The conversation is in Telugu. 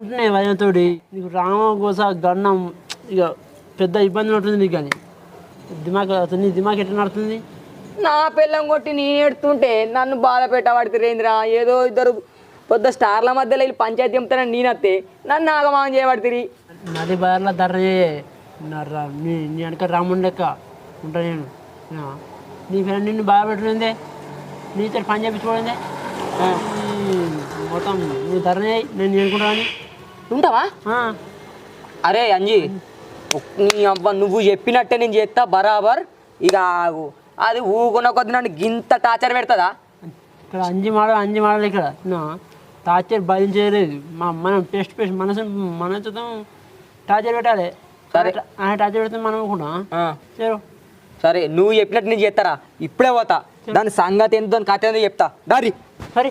ఉంటున్నాయి వదినతోటి నీకు రామ గోస గన్నం ఇక పెద్ద ఇబ్బంది ఉంటుంది నీకు. కానీ నీ దిమాగ్ ఎట్లా నడుతుంది? నా పిల్లం కొట్టి నేను ఎడుతుంటే నన్ను బాధ పెట్టబడితేరేంద్రా. ఏదో ఇద్దరు పెద్ద స్టార్ల మధ్యలో వెళ్ళి పంచాయతీ చెప్తానని నేనత్తే నన్ను ఆగమాగం చేయబడితే నది బయర్ల ధరనే నీ వెనక రాముడి లెక్క ఉంటా నేను. నీ ఫ్రెండ్ నిన్ను బాధ పెట్టిందే, నీతో పని చేయించుకోండి మొత్తం నువ్వు ధరనే నేను అనుకుంటాను. ఉంటావా? అరే అంజీ, నీ అవ్వ నువ్వు చెప్పినట్టే నేను చేస్తా బరాబర్. ఇక ఆగు, అది ఊకున్న కొద్ది నన్ను గింత టార్చర్ పెడుతుందా? ఇక్కడ అంజి మాడలు ఇక్కడ టార్చర్ భరించలేదు. మనం టెస్ట్ మనతో టార్చర్ పెట్టాలి. సరే టార్చర్ పెడితే మనం అనుకుంటాం. సరే నువ్వు చెప్పినట్టు నేను చేస్తారా? ఇప్పుడే పోతా, దాని సంగతి ఎంత కథ ఏందో చెప్తా దారి. సరే